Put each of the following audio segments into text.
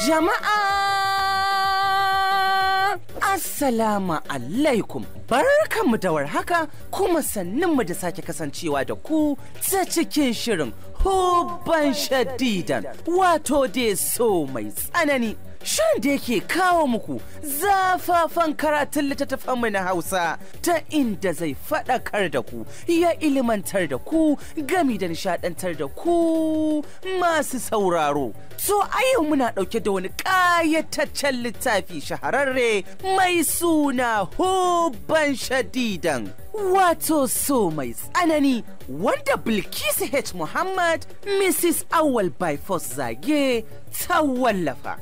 Jama'a Assalamu alaikum, barkanmu da warhaka kuma sannunmu da sake kasancewa da ku ta cikin shirin Hubban Shadidan, wato dai so mai tsanani. Shirin da yake kawo muku zafafan karatun littattafanmu na Hausa ta inda zai faɗakar da ku, ya ilimantar da ku, gami da nishaɗantar da ku masu sauraro. So a yau muna ɗauke da wani ƙayataccen littafi shahararre mai suna Hubban Shadidan, wato so mai tsanani, wanda Bilkisu H. Muhammad, Mrs. Awal by Force Zage ta wallafa.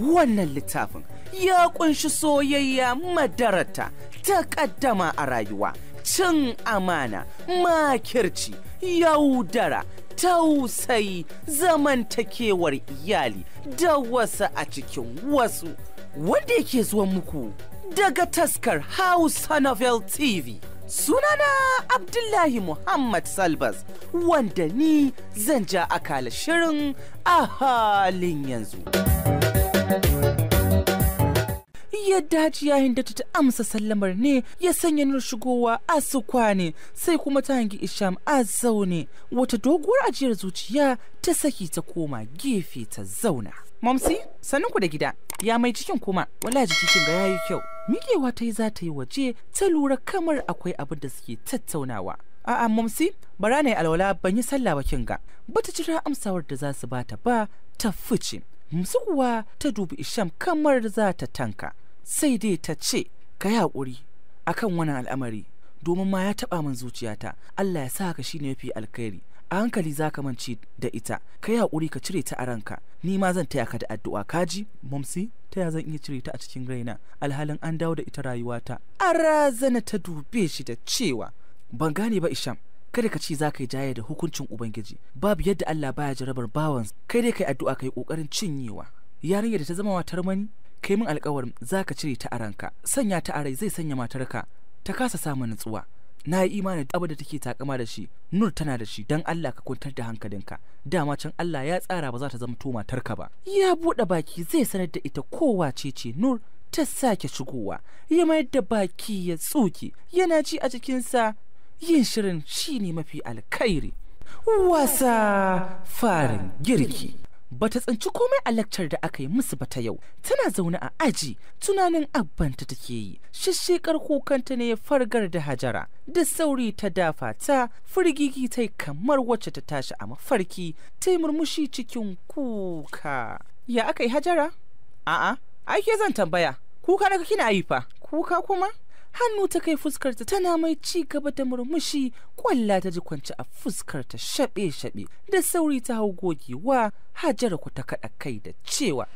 Wannan littafin ya kunshi soyayya madarata, takaddama a rayuwa, cin amana, makirci, yaudara, tausayi, zamantakewar iyali da wasu a cikin wasu, wanda yake zuwa muku daga taskar Hausa Novel TV. Sunana Abdullahi Muhammad Salbas, wanda ni zan ja akala shirin a halin yanzu. Yadda Hajiya Hindatu ta amsa sallamar ne ya sanya Nur shigowa a su kwane, sai kuma ta hangi Isham a zaune. Wata doguwar ajiyar zuciya ta saki ta koma gefe ta zauna. Mamsi, sanin ku da gida, ya mai cikin kuma, wallahi jikin ga yayi kyau. Miƙewa ta yi za ta yi waje, ta lura kamar akwai abin da suke tattaunawa. A'a Mamsi, bara ne alwala ban yi sallah ba kin ga. Bata jira amsawar da za su bata ba, ta fice. Musu kuwa ta dubi Isham kamar za ta tanka, sai dai ta ce, ka yi haƙuri akan wannan al'amari, domin ma ya taɓa min zuciyata. Allah ya sa ka shine yafi alkhairi. A hankali za ka mance da ita, ka yi haƙuri ka cire ta a ranka, ni ma zan taya ka da addu'a, kaji? Mamsi, ta ya zan iya cire ta a cikin raina alhalin an dawo da ita rayuwata? A razana ta dube shi da cewa, ban gane ba Isham, kada ka ce za ka yi jaya da hukuncin Ubangiji, babu yadda Allah baya jarabar bawan, kai dai kai addu'a kai kokarin cinyewa. Yarinyar da ta zama matar mani, kai min alƙawarin za ka cire ta a ranka, sanya ta a rai zai sanya matarka ta kasa samun nutsuwa. Na yi imanin abu da take takama da shi, Nur tana da shi, dan Allah ka kwantar da hankalinka. Dama can Allah ya tsara ba za ta zama to matarka ba. Ya buɗe baki zai sanar da ita kowa ce Nur, ta sake shigowa, ya mayar da baki ya tsuke, yana ji a jikinsa yin shirin shine mafi alkhairi. Wasa farin girki. Bata tsinci komai a lakcar da aka yi musu bata yau. Tana zaune a aji, tunanin abbanta take yi. Shishshekar kukanta ne ya fargar da Hajara. Da sauri ta dafa ta, firgigi ta yi kamar wacce ta tashi a mafarki, ta yi murmushi cikin kuka. Ya aka yi Hajara? A'a, ake zan tambaya. Kuka na kina yi fa? Kuka kuma? Hannu ta kai fuskarta tana mai ci gaba da murmushi, kwalla ta ji kwance a fuskarta shaɓe-shaɓe. Da sauri ta hau gogewa. Hajara ku ta kaɗa kai da cewa,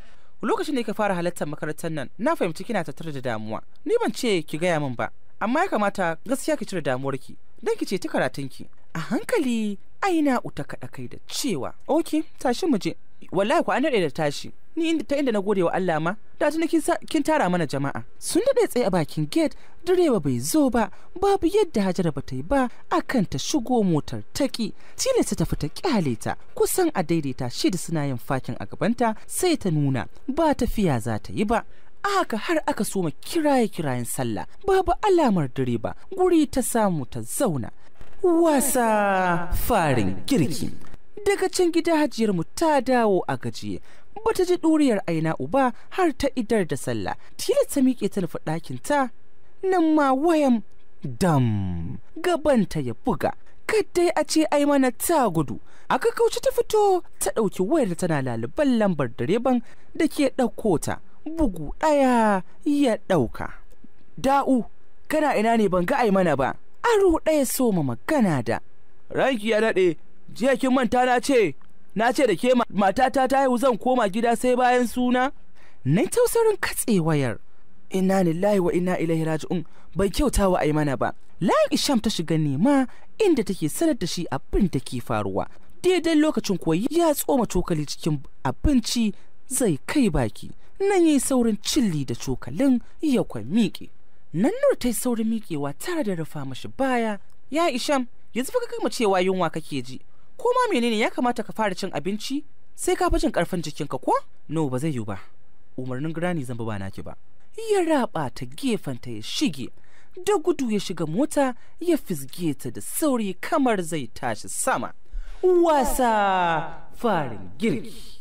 lokacin da ka fara halartar makarantar nan na fahimci kina tattare da damuwa. Ni ban ce ki gaya min ba, amma ya kamata gaskiya ki cire damuwarki don ki ce ta karatunki. A hankali Aina'u ta kaɗa kai da cewa, ok, tashi mu je. Wallahi ku an daɗe da tashi, ni inda na gode wa Allah ma, da tuni kin tara mana jama'a. Sun daɗe tsaye a bakin gate, direba bai zo ba, babu yadda Hajara bata yi ba akan ta shigo motar taki. Tilasta ta fita kyale ta, kusan a daidaita shida suna yin fakin a gabanta, sai ta nuna ba tafiya za ta yi ba. Haka har aka soma kirayen sallah, babu alamar direba, guri ta samu ta zauna. Wasa farin girki. Daga can gida Hajiyar mu ta dawo a gajiye, bata ji ɗuriyar Aina'u ba har ta idar da sallah. Tilasta miƙe ta nufi ɗakin ta, nan ma wayan dam gabanta ya buga. Kaddai a ce ai mana ta gudu. Aka kauce ta fito ta ɗauki wayar tana laliban lambar direban da ke ɗauko ta. Bugu ɗaya ya ɗauka. Da'u, kana ina ne ban ga ai mana ba? Aro ɗaya soma magana da, ranki ya daɗe, jiya kin manta na ce da ke matata ta haihu zan koma gida sai bayan suna. Na tausarin katse wayar. Inna lillahi wa inna ilaihi raji'un, bai kyauta wa Aimana ba. Layin Isham ta shiga nema inda take sanar da shi abin da ke faruwa. Daidai lokacin kuwa ya tsoma cokali cikin abinci zai kai baki. Nan yayi saurin cilli da cokalin ya kwa miƙe. Nan Nur ta yi saurin miƙewa tare da rufa mashi baya. Ya Isham, yanzu fa ka gama cewa yunwa kake ji, ko ma menene ya kamata ka fara cin abinci sai ka jin karfin jikinka ko? No, ba zai yiwu ba. Umarnin Granny zan ba naki ba. Ya raba ta gefenta ya shige, da gudu ya shiga mota ya fisge ta da sauri kamar zai tashi sama. Wasa farin girki.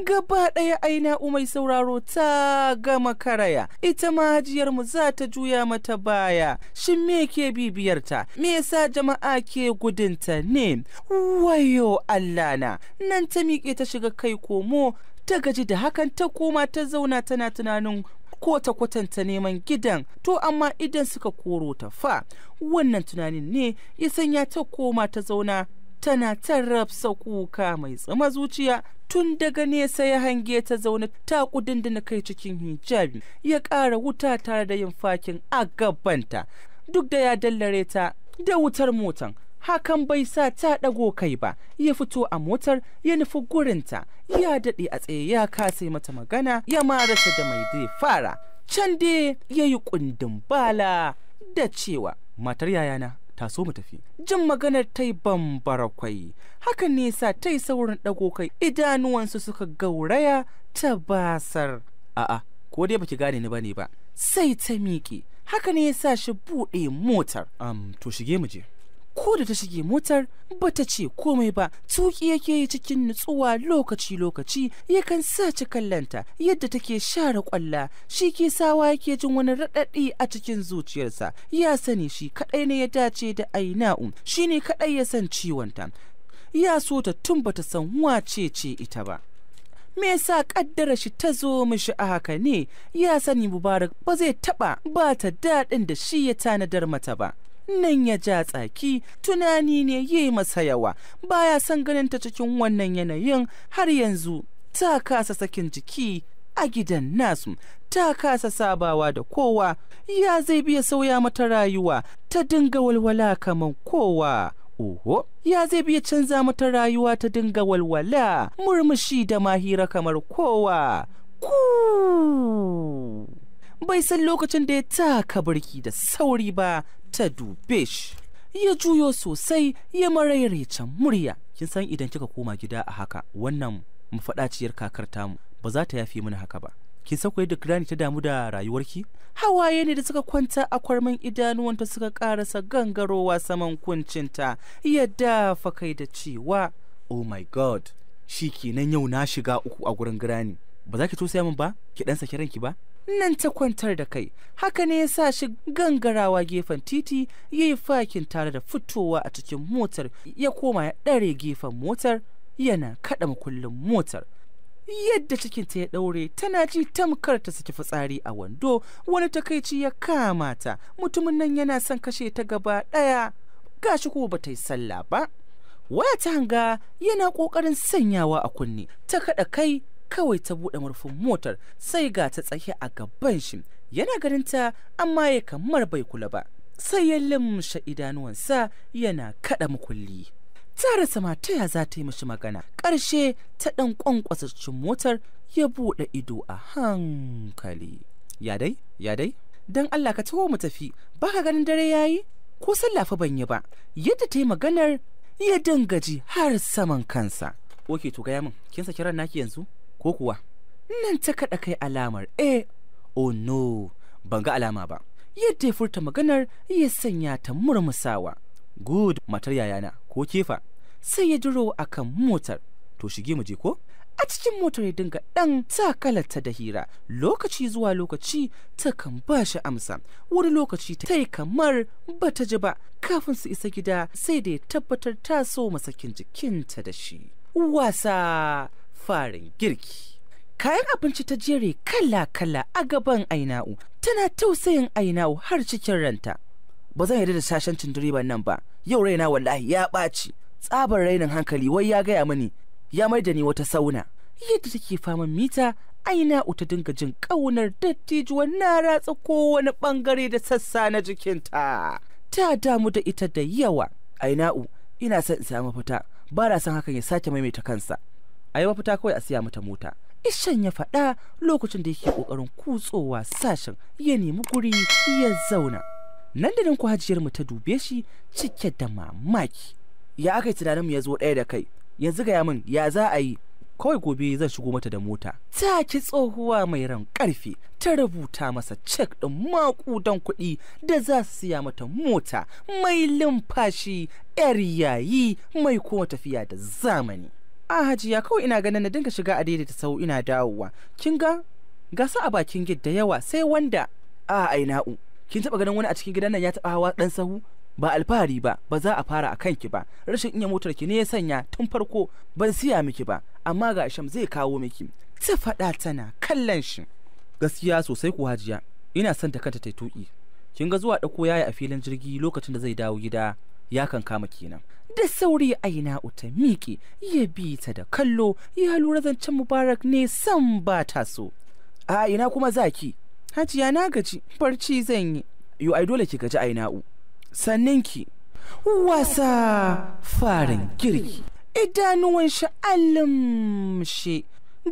Gaba ɗaya Aina'u mai sauraro ta gama karaya, ita ma hajiyarmu za ta juya mata baya. Shin me ke bibiyarta? Me yasa jama'a ke gudunta ne? Wayo Allah na! Nan ta miƙe ta shiga kai komo, ta gaji da hakan ta koma ta zauna tana tunanin ko ta kwatanta neman gidan, to amma idan suka koro ta fa. Wannan tunanin ne ya sanya ta koma ta zauna tana tarrafsa kuka mai tsama zuciya. Tun daga nesa ya hange ta zaune ta kudindina kai cikin hijabi, ya ƙara wuta tare da yin fakin a gabanta. Duk da ya dallare ta da wutar motan, hakan bai sa ta ɗago kai ba. Ya fito a motar ya nufi gurinta, ya daɗe a tsaye ya kasa mata magana, ya marasa da mai zai fara. Can dai ya yi kundin bala da cewa, matar yayana ta so mu tafi. Jin maganar ta yi bambarakwai, hakan ne sa ta yi saurin ɗago kai, idanuwansu suka gauraya ta basar. A'a, ko dai baki gane ni bane ba. Sai ta miƙe, haka ne ya sa shi buɗe motar. To shige mu je. Ko da ta shige motar bata ce komai ba, tuki yake yi cikin nutsuwa lokaci-lokaci, yakan saci kallanta yadda take share kwalla. Shi ke sawa yake jin wani raɗaɗi a cikin zuciyarsa. Ya sani shi kaɗai ne ya dace da Aina'u, shi ne kaɗai ya san ciwonta. Ya so ta tun bata san wace ce ita ba. Me yasa kaddara shi ta zo mishi a haka ne? Ya sani Mubarak ba zai taɓa ba ta daɗin da shi ya tanadar mata ba. Nan ya ja tsaki, tunani ne ya yi masa yawa, baya son ganin ta cikin wannan yanayin. Har yanzu ta kasa sakin jiki a gidan nasu, ta kasa sabawa da kowa. Ya zai biya sauya mata rayuwa ta dinga walwala kaman kowa? Oho, ya zai biya canza mata rayuwa ta dinga walwala, murmushi da mahira kamar kowa? Bai san lokacin da ya taka birki da sauri ba, ta dube shi. Ya juyo sosai, ya marairecen murya. Kin san idan kika koma gida a haka, wannan mafaɗaciyar kakar tamu ba za ta yafi mini haka ba. Kin san ko yadda Granny ta damu da rayuwarki? Hawaye ne da suka kwanta a kwarmin idanuwanta suka karasa gangarowa saman kuncinta. Ya dafa kai da cewa, oh my god, shi kenan yau na shiga uku a gurin Granny. Ba za ki tosaya min ba? Ki dan saki ranki ba? Nan ta kwantar da kai, haka ne ya sa shi gangarawa gefen titi, ya yi fakin tare da fitowa a cikin motar, ya koma ya ɗare gefen motar yana kaɗa makullin motar. Yadda cikinta ya ɗaure, tana ji tamkar ta saki fitsari a wando. Wani takaici ya kama ta, mutumin nan yana son kashe ta gaba ɗaya. Gashi ko bata yi sallah ba. Waya ta hanga yana ƙoƙarin sanyawa a kunne, ta kaɗa kai kawai ta buɗe murfin motar, sai ga ta tsaye a gaban shi. Yana ganin ta amma ya kamar bai kula ba, sai ya limshe idanuwansa yana kaɗa makulli. Ta rasa mata ya za ta yi mishi magana. Ƙarshe ta ɗan ƙwanƙwasa cikin motar, ya buɗe ido a hankali. Ya dai? Dan Allah ka taho mu tafi, baka ganin dare yayi? Ko sallah fa ban yi ba. Yadda ta yi maganar ya dangaji har saman kansa. Oke, to gaya min, kin saki ran naki yanzu? Ko kuwa? Nan ta kaɗa kai alamar oh no, ban ga alama ba. Yadda ya furta maganar ya sanya ta murmusawa. Good, matar yayana, ko kefa? Sai ya duro akan motar. To shige mu je ko? A cikin motar ya dinga ɗan takalarta da hira. Lokaci zuwa lokaci ta kan ba shi amsa, wani lokaci ta yi kamar bata ji ba. Kafin su isa gida sai da ya tabbatar ta so masakin jikinta da shi. Wasa farin girki. Kayan abinci ta jere kala-kala a gaban Aina'u, tana tausayin Aina'u har cikin ranta. Ba zan yarda da shashancin direban nan ba, yau raina wallahi ya ɓaci. Tsabar rainin hankali wai ya gaya mani ya mai da ni wata sauna. Yadda take faman mita, Aina'u ta dinga jin ƙaunar dattijuwar na ratsa kowane ɓangare da sassa na jikinta. Ta damu da ita da yawa. Aina'u, ina son in samu mafita, ba na son hakan ya sake maimaita kansa. A yi mafita kawai a siya mata mota. Ishan ya faɗa lokacin da yake ƙoƙarin kutsowa sashen, ya nemi guri ya zauna. Nan da nan ku hajiyar mu ta dube shi cike da mamaki. Ya aka yi tunanin mu ya zo ɗaya da kai? Yanzu gaya min ya za a yi? kawai gobe zan shigo mata da mota. Ta ki tsohuwa mai ran karfi ta rubuta masa cek ɗin makudan kuɗi da za su siya mata mota mai lumfashi 'yar yayi mai kuma tafiya da zamani. A Hajiya kawai ina ganin na dinga shiga a daidaita sau ina dawowa. Kin ga gasa a bakin gid da yawa sai wanda Aina'u kin taba ganin wani a cikin gidan nan ya taba hawa dan sahu? Ba alfahari ba za a fara a kanki ba, rashin iya motar ki ne ya sanya tun farko ban siya miki ba, amma ga Isham zai kawo miki. Ta faɗa tana kallon shi. Gaskiya sosai ku Hajiya, ina son ta kanta ta tuki. Kin ga zuwa dauko yaya a filin jirgi lokacin da zai dawo gida ya kan kama kenan. Da sauri Aina'u ta miƙe ya bi ta da kallo, ya lura zancen Mubarak ne san ba ta so. A ina kuma zaki? Hajiya na gaji, barci zan yi. Yo ai dole ki gaji Aina'u. Sannan ki wasa farin girki, idanuwan shi alimshe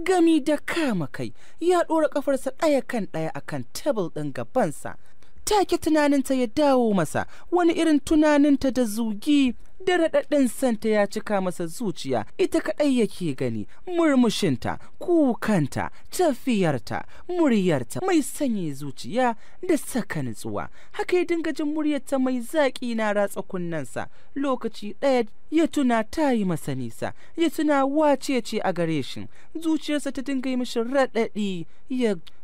gami da kama kai, ya ɗora ƙafarsa ɗaya kan ɗaya akan tebul ɗin gabansa. Take tunaninta ya dawo masa, wani irin tunaninta da zugi da raɗaɗin santa ya cika masa zuciya. Ita kaɗai yake gani, murmushinta, kukanta, tafiyarta, muryarta mai sanye zuciya da saka nutsuwa. Haka ya dinga jin muryarta mai zaƙi na ratsa kunnensa. Lokaci ɗaya ya tuna ta yi masa nisa, ya tuna wace ce a gare shi. Zuciyarsa ta dinga yi mishi raɗaɗi,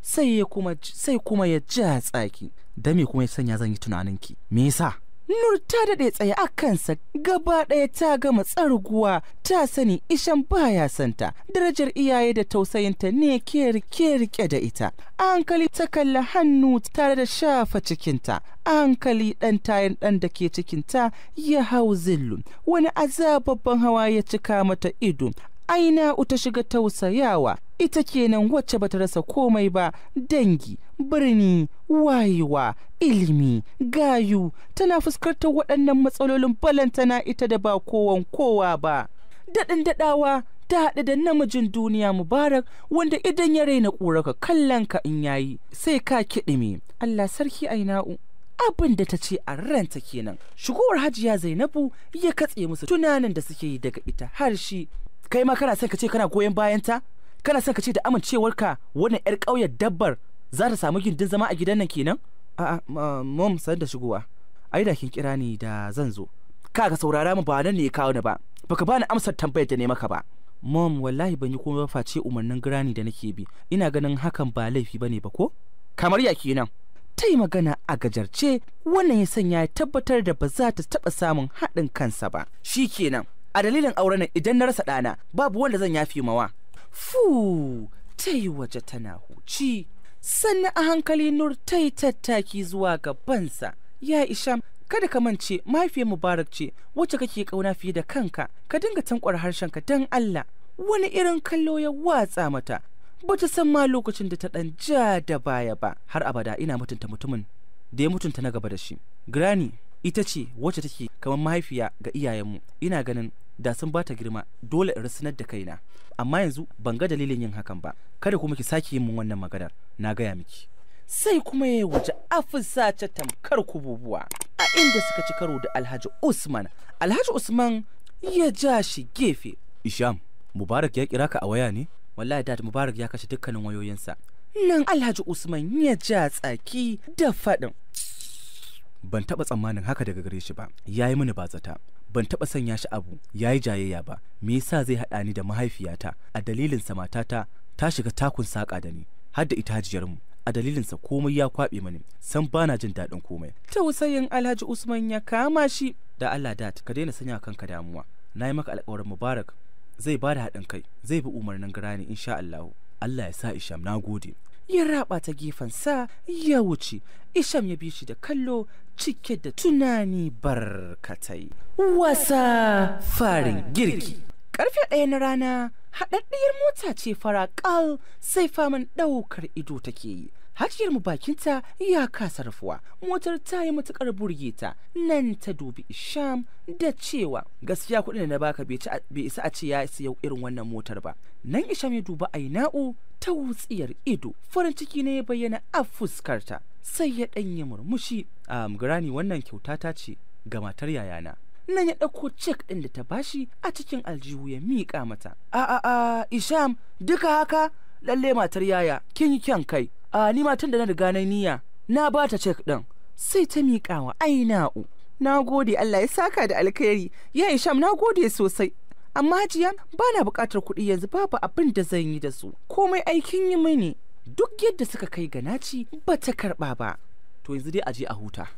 sai kuma ya ja tsaki. Da me kuma ya sanya zan yi tunaninki? Me yasa? Nur ta daɗe tsaye a kansa, gaba ɗaya ta gama tsarguwa, ta sani Isham baya santa, darajar iyaye da tausayinta ne ke rike da ita. A hankali ta kalla hannu tare da shafa cikinta, a hankali ɗan tayin ɗan da ke cikinta ya hau zillun, wani azababban hawa ya cika mata ido. Aina'u ta shiga tausayawa, ita kenan wacce bata rasa komai ba, dangi, birni, wayewa, ilimi, gayu, tana fuskantar waɗannan matsalolin balantana ita da ba kowa ba. Daɗin daɗawa ta haɗu da namijin duniya Mubarak, wanda idan ya raina ƙuraka kallon ka in yayi sai ka kiɗime. Allah sarki Aina'u, abin da ta ce a ranta kenan. Shigowar Hajiya Zainabu ya katse musu tunanin da suke yi daga ita har shi. Kai ma kana son ka ce kana goyon bayanta? Kana son ka ce da amincewarka wannan 'yar ƙauyar dabbar za ta samu gindin zama a gidan nan kenan? A'a, mom san da shigowa. Ai da kin kira ni da zan zo. Kaga saurara mu ba nan ne ya kawo ni ba. Baka bani amsar tambayar da ne maka ba. Mom wallahi ban yi komai ba face umarnin girani da nake bi. Ina ganin hakan ba laifi bane ba ko? Kamar ya kenan. Ta yi magana a gajarce, wannan ya sanya ya tabbatar da ba za ta taɓa samun haɗin kansa ba. Shi kenan. A dalilin auren idan na rasa ɗana babu wanda zan yafi mawa. Fu, ta yi waje tana huci. Sannan a hankali Nur ta yi tattaki zuwa gabansa. Ya Isham, kada ka mance mahaifiyar Mubarak ce wacce kake ƙauna fiye da kanka, ka dinga tankwar harshenka don Allah. Wani irin kallo ya watsa mata, bata san ma lokacin da ta ɗan ja da baya ba. Har abada ina mutunta mutumin da ya mutunta na gaba da shi. Granny ita ce wacce take kamar mahaifiya ga iyayenmu. Ina ganin da sun bata girma dole in rasunar da kaina, amma yanzu ban ga dalilin yin hakan ba. Kada kuma ki sake yin min wannan maganar, na gaya miki. Sai kuma ya waje afisa ta tamkar kububuwa a inda suka ci karo da Alhaji Usman. Alhaji Usman ya ja shi gefe. Isham, Mubarak ya kira ka a waya ne? Wallahi dad, Mubarak ya kashe dukkanin wayoyinsa. Nan Alhaji Usman ya ja tsaki da faɗin, ban taɓa tsammanin haka daga gare shi ba, yayi mini bazata. Ban taɓa sanya shi abu yayi jayayya ba. Me yasa zai haɗa ni da mahaifiyata? A dalilinsa matata ta shiga takun saƙa da ni, har da ita Hajiyarmu. A dalilinsa komai ya kwaɓe mani, san bana jin daɗin komai. Tausayin Alhaji Usman ya kama shi. Da Allah dad, ka daina sanya kanka damuwa. Na yi maka alƙawarin Mubarak zai ba da haɗin kai, zai bi umarnin girani insha Allah. Allah ya sa Isham, na gode. Ya raba ta gefensa ya wuce. Isham ya bi shi da kallo cike da tunani barkatai. Wasa farin girki. Karfe 1 na rana, haɗaɗɗiyar mota ce faraƙal sai faman ɗaukar ido take yi. Hajiyar mu bakinta ya kasa rufuwa, motar ta yi matuƙar burge ta. Nan ta dubi Isham da cewa gaskiya kuɗin da na baka bai isa a ce ya siya irin wannan motar ba. Nan Isham ya duba Aina'u ta wutsiyar ido, farin ciki ne ya bayyana a fuskarta. Sai ya ɗanyi murmushi. Granny, wannan kyauta ta ce ga matar yayana. nan ya ɗauko cek ɗin da ta bashi a cikin aljihu ya miƙa mata. Isham, duka haka? Lalle matar yaya, kin yi kyan kai. Ni matan da na riga na niyya, na ba ta cek ɗin. Sai ta miƙa wa Aina'u. Na gode, Allah ya saka da alkhairi. Ya Isham, na gode sosai. Amma Hajiya, ba na buƙatar kuɗi yanzu, babu abin da zan yi da su. Komai aikin yi mini. Duk yadda suka kai ga naci ba ta karɓa ba. To yanzu dai a je a huta.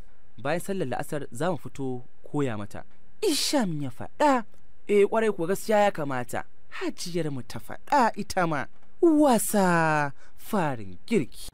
Bayan sallar la'asar za mu fito koya mata. Isham ya faɗa. Ƙwarai kuwa gaskiya ya kamata. Hajiyar mu ta faɗa ita ma. Wasa farin girki.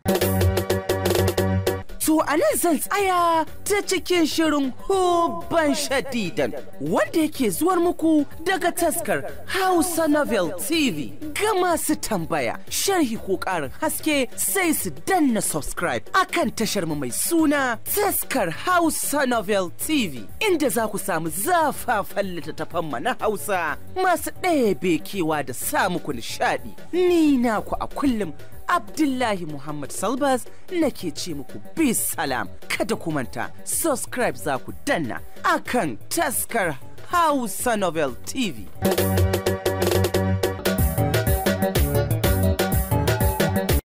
To a nan zan tsaya ta cikin shirin Hubban Shadidan wanda yake zuwar muku daga taskar Hausa Novel TV. Ga masu tambaya, sharhi ko ƙarin haske sai su danna subscribe akan tashar mu mai suna taskar Hausa Novel TV, inda za ku samu zafafan littattafan mu na Hausa masu ɗebe kewa da sa muku nishaɗi. Ni naku a kullum Abdullahi Muhammad Salbas nake ce muku bis salam. Kada ku manta subscribe za ku danna akan taskar Hausa Novel TV.